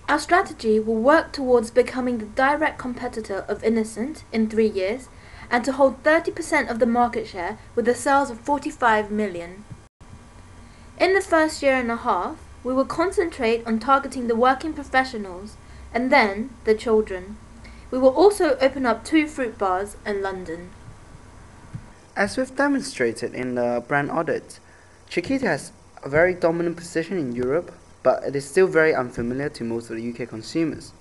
Our strategy will work towards becoming the direct competitor of Innocent in 3 years and to hold 30% of the market share with the sales of 45 million. In the first year and a half, we will concentrate on targeting the working professionals and then the children. We will also open up 2 fruit bars in London. As we've demonstrated in the brand audit, Chiquita has a very dominant position in Europe, but it is still very unfamiliar to most of the UK consumers.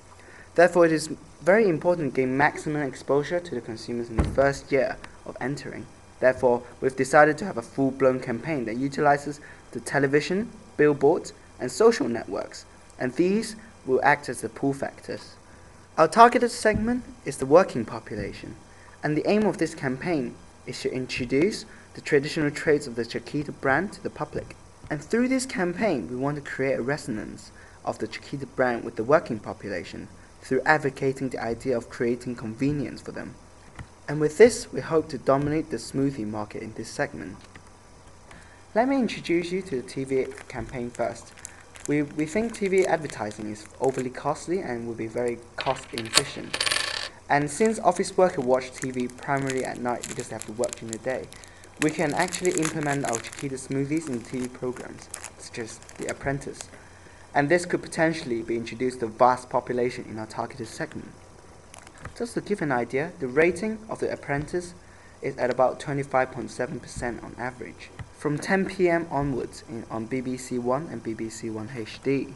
Therefore, it is very important to gain maximum exposure to the consumers in the first year of entering. Therefore, we've decided to have a full-blown campaign that utilizes the television, billboards, and social networks, and these will act as the pull factors. Our targeted segment is the working population, and the aim of this campaign is to introduce the traditional traits of the Chiquita brand to the public. And through this campaign, we want to create a resonance of the Chiquita brand with the working population through advocating the idea of creating convenience for them. And with this, we hope to dominate the smoothie market in this segment. Let me introduce you to the TV campaign first. We think TV advertising is overly costly and will be very cost inefficient. And since office workers watch TV primarily at night because they have to work during the day, we can actually implement our Chiquita smoothies in TV programs, such as The Apprentice. And this could potentially be introduced to a vast population in our targeted segment. Just to give an idea, the rating of The Apprentice is at about 25.7% on average, from 10 PM onwards on BBC One and BBC One HD.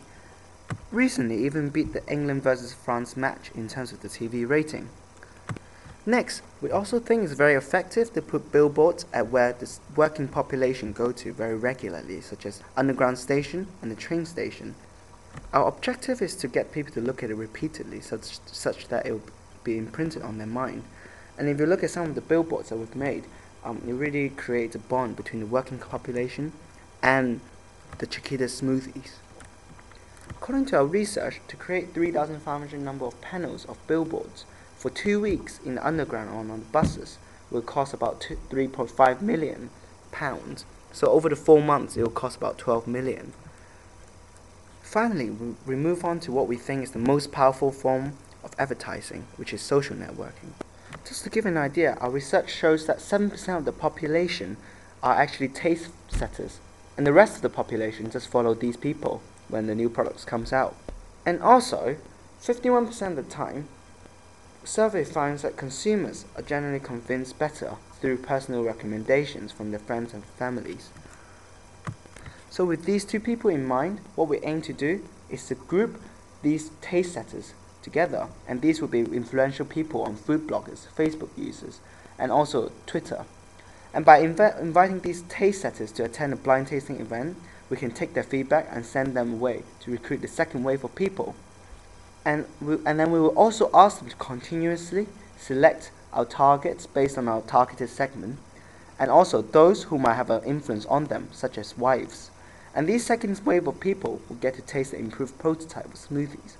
Recently even beat the England vs France match in terms of the TV rating. Next, we also think it's very effective to put billboards at where the working population go to very regularly, such as underground station and the train station. Our objective is to get people to look at it repeatedly, such that it will be imprinted on their mind. And if you look at some of the billboards that we've made, it really creates a bond between the working population and the Chiquita smoothies. According to our research, to create 3,500 number of panels of billboards for 2 weeks in the underground or on the buses will cost about £3.5 million. So over the 4 months, it will cost about 12 million. Finally, we move on to what we think is the most powerful form of advertising, which is social networking. Just to give an idea, our research shows that 7% of the population are actually taste setters, and the rest of the population just follow these people when the new products comes out. And also, 51% of the time, survey finds that consumers are generally convinced better through personal recommendations from their friends and families. So with these 2 people in mind, what we aim to do is to group these taste setters together, and these will be influential people on food bloggers, Facebook users, and also Twitter. And by inviting these taste setters to attend a blind tasting event, we can take their feedback and send them away to recruit the second wave of people. And then we will also ask them to continuously select our targets based on our targeted segment, and also those who might have an influence on them, such as wives. And these second wave of people will get to taste the improved prototype of smoothies.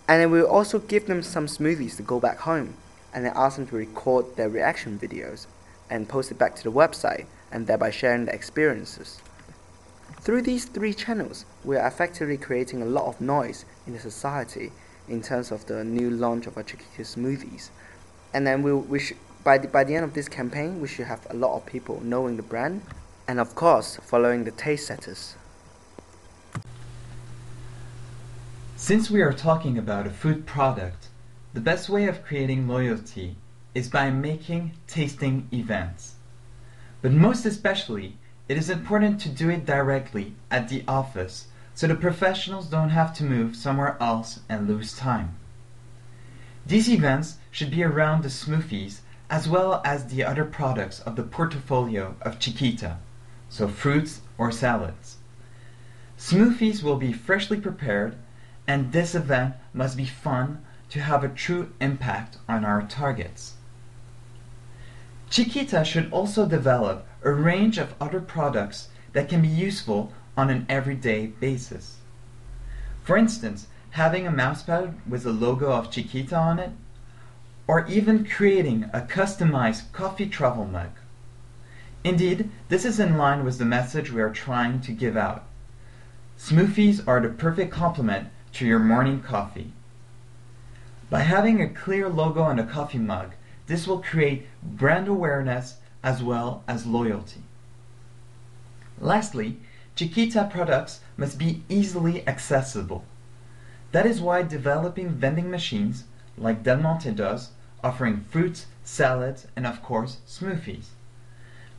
And then we'll also give them some smoothies to go back home, and then ask them to record their reaction videos and post it back to the website, and thereby sharing their experiences. Through these 3 channels, we are effectively creating a lot of noise in the society in terms of the new launch of our Chiquita smoothies. And then by the end of this campaign, we should have a lot of people knowing the brand, and of course, following the taste setters. Since we are talking about a food product, the best way of creating loyalty is by making tasting events. But most especially, it is important to do it directly at the office so the professionals don't have to move somewhere else and lose time. These events should be around the smoothies as well as the other products of the portfolio of Chiquita, so fruits or salads. Smoothies will be freshly prepared, and this event must be fun to have a true impact on our targets. Chiquita should also develop a range of other products that can be useful on an everyday basis. For instance, having a mousepad with the logo of Chiquita on it, or even creating a customized coffee travel mug. Indeed, this is in line with the message we are trying to give out. Smoothies are the perfect complement to your morning coffee. By having a clear logo on a coffee mug, this will create brand awareness as well as loyalty. Lastly, Chiquita products must be easily accessible. That is why developing vending machines, like Del Monte does, offering fruits, salads, and of course, smoothies.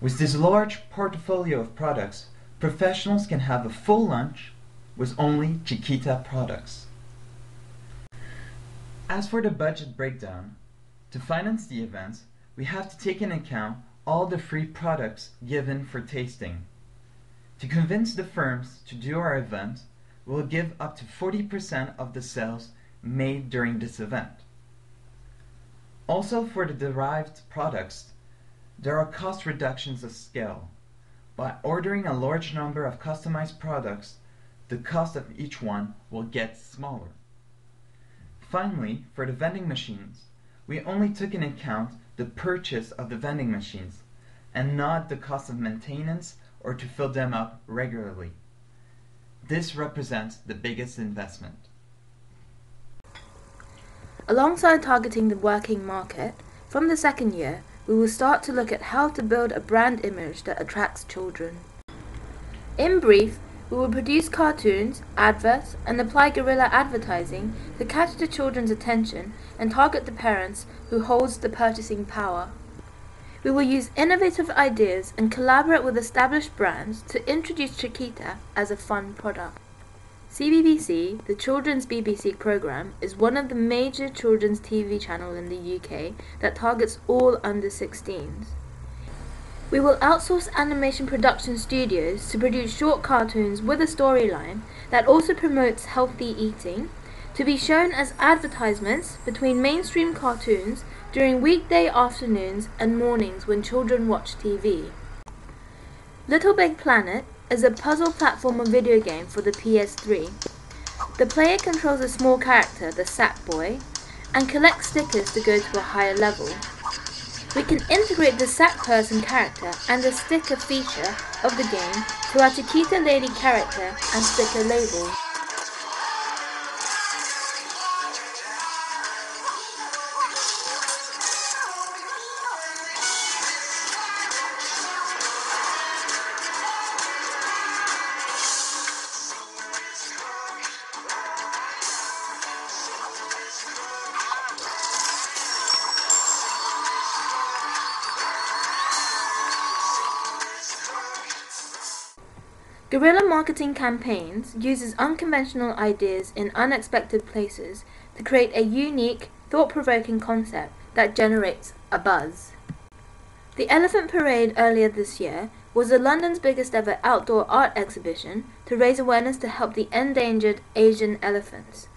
With this large portfolio of products, professionals can have a full lunch with only Chiquita products. As for the budget breakdown, to finance the events, we have to take into account all the free products given for tasting. To convince the firms to do our event, we will give up to 40% of the sales made during this event. Also for the derived products, there are cost reductions of scale. By ordering a large number of customized products, the cost of each one will get smaller. Finally, for the vending machines, we only took into account the purchase of the vending machines and not the cost of maintenance or to fill them up regularly. This represents the biggest investment. Alongside targeting the working market, from the second year, we will start to look at how to build a brand image that attracts children. In brief, we will produce cartoons, adverts, and apply guerrilla advertising to catch the children's attention and target the parents who holds the purchasing power. We will use innovative ideas and collaborate with established brands to introduce Chiquita as a fun product. CBBC, the Children's BBC programme, is one of the major children's TV channels in the UK that targets all under 16s. We will outsource animation production studios to produce short cartoons with a storyline that also promotes healthy eating, to be shown as advertisements between mainstream cartoons during weekday afternoons and mornings when children watch TV. Little Big Planet is a puzzle platformer video game for the PS3. The player controls a small character, the Sackboy, and collects stickers to go to a higher level. We can integrate the Sack Person character and the sticker feature of the game to our Chiquita Lady character and sticker label. Guerrilla marketing campaigns uses unconventional ideas in unexpected places to create a unique, thought-provoking concept that generates a buzz. The Elephant Parade earlier this year was London's biggest ever outdoor art exhibition to raise awareness to help the endangered Asian elephants.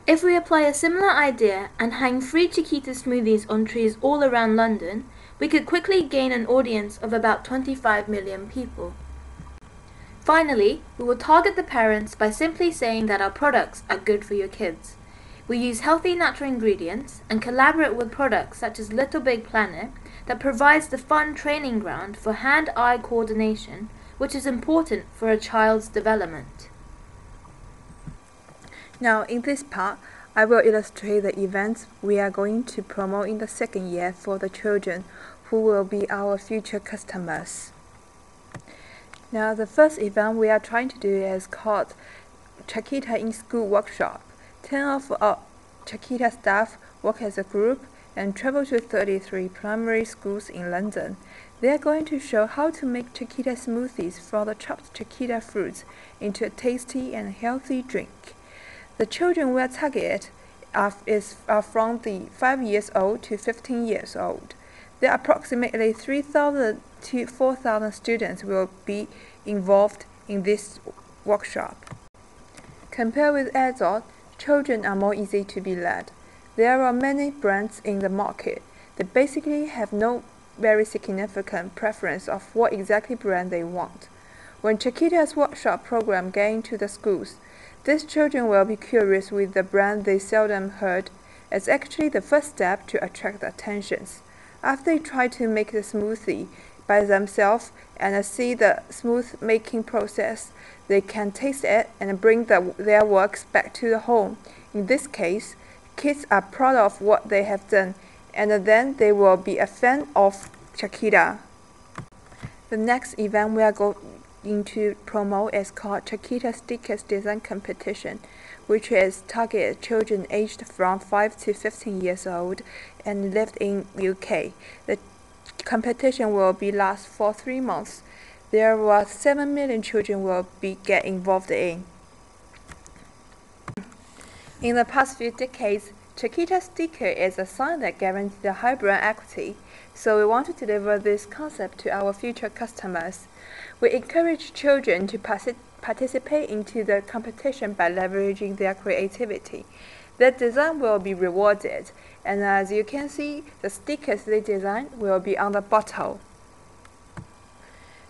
If we apply a similar idea and hang free Chiquita smoothies on trees all around London, we could quickly gain an audience of about 25 million people. Finally, we will target the parents by simply saying that our products are good for your kids. We use healthy natural ingredients and collaborate with products such as Little Big Planet that provides the fun training ground for hand-eye coordination, which is important for a child's development. Now, in this part, I will illustrate the events we are going to promote in the second year for the children who will be our future customers. Now, the first event we are trying to do is called Chiquita in School Workshop. 10 of our Chiquita staff work as a group and travel to 33 primary schools in London. They are going to show how to make Chiquita smoothies from the chopped Chiquita fruits into a tasty and healthy drink. The children we are targeted are from the 5 years old to 15 years old. There are approximately 3,000 to 4,000 students will be involved in this workshop. Compared with adults, children are more easy to be led. There are many brands in the market. They basically have no very significant preference of what exactly brand they want. When Chiquita's workshop program gets into the schools, these children will be curious with the brand they seldom heard. It's actually the first step to attract the attentions. After they try to make the smoothie, by themselves and see the smooth making process. They can taste it and bring their works back to the home. In this case, kids are proud of what they have done, and then they will be a fan of Chiquita. The next event we are going to promote is called Chiquita Stickers Design Competition, which is targeted children aged from 5 to 15 years old and lived in UK. The competition will be last for 3 months. There were 7 million children will get involved in. In the past few decades, Chiquita sticker is a sign that guarantees the high brand equity, so we want to deliver this concept to our future customers. We encourage children to participate into the competition by leveraging their creativity. Their design will be rewarded, and as you can see, the stickers they design will be on the bottle.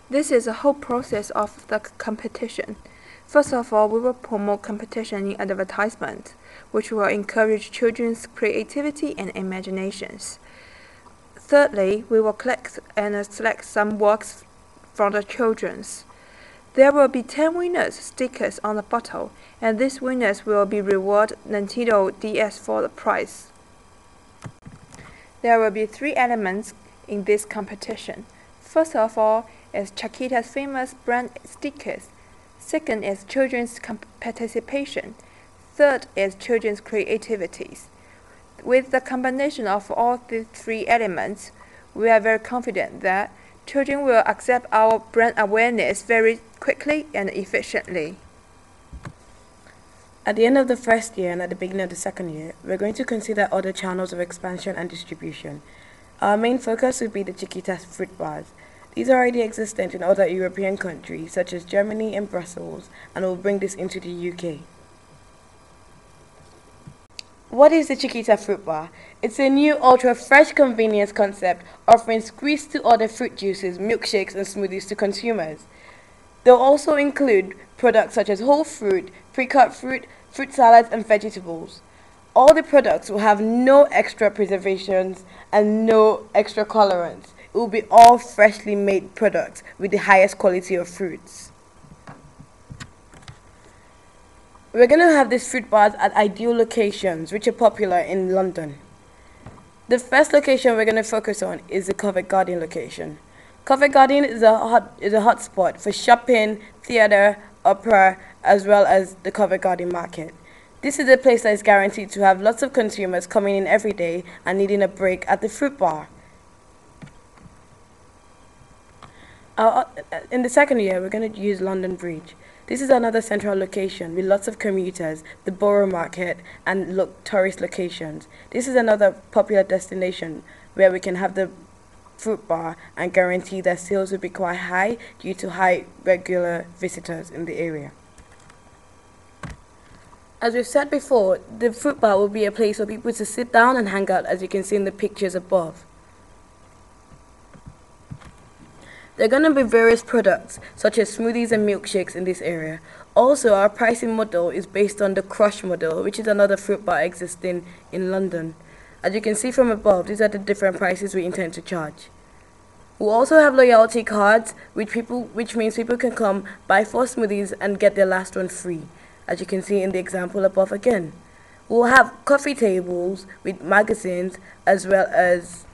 This is the whole process of the competition. First of all, we will promote competition in advertisement, which will encourage children's creativity and imaginations. Thirdly, we will collect and select some works from the children's. There will be 10 winners stickers on the bottle, and these winners will be rewarded Nintendo DS for the prize. There will be 3 elements in this competition. First of all is Chiquita's famous brand stickers. Second is children's participation. Third is children's creativities. With the combination of all the 3 elements, we are very confident that children will accept our brand awareness very quickly and efficiently. At the end of the first year and at the beginning of the second year, we're going to consider other channels of expansion and distribution. Our main focus will be the Chiquita fruit bars. These are already existent in other European countries such as Germany and Brussels, and we'll bring this into the UK. What is the Chiquita fruit bar? It's a new ultra-fresh convenience concept offering squeeze-to-order fruit juices, milkshakes and smoothies to consumers. They'll also include products such as whole fruit, pre-cut fruit, fruit salads and vegetables. All the products will have no extra preservations and no extra colorants. It will be all freshly made products with the highest quality of fruits. We're going to have these fruit bars at ideal locations which are popular in London. The first location we're going to focus on is the Covent Garden location. Covent Garden is a hot spot for shopping, theatre, opera, as well as the Covent Garden market. This is a place that is guaranteed to have lots of consumers coming in every day and needing a break at the fruit bar. In the second year, we're going to use London Bridge. This is another central location with lots of commuters, the Borough Market, and tourist locations. This is another popular destination where we can have the fruit bar and guarantee that sales will be quite high due to high regular visitors in the area. As we've said before, the fruit bar will be a place for people to sit down and hang out, as you can see in the pictures above. There are going to be various products, such as smoothies and milkshakes in this area. Also, our pricing model is based on the Crush model, which is another fruit bar existing in London. As you can see from above, these are the different prices we intend to charge. We'll also have loyalty cards, which means people can come, buy 4 smoothies and get their last one free, as you can see in the example above again. We'll have coffee tables with magazines as well as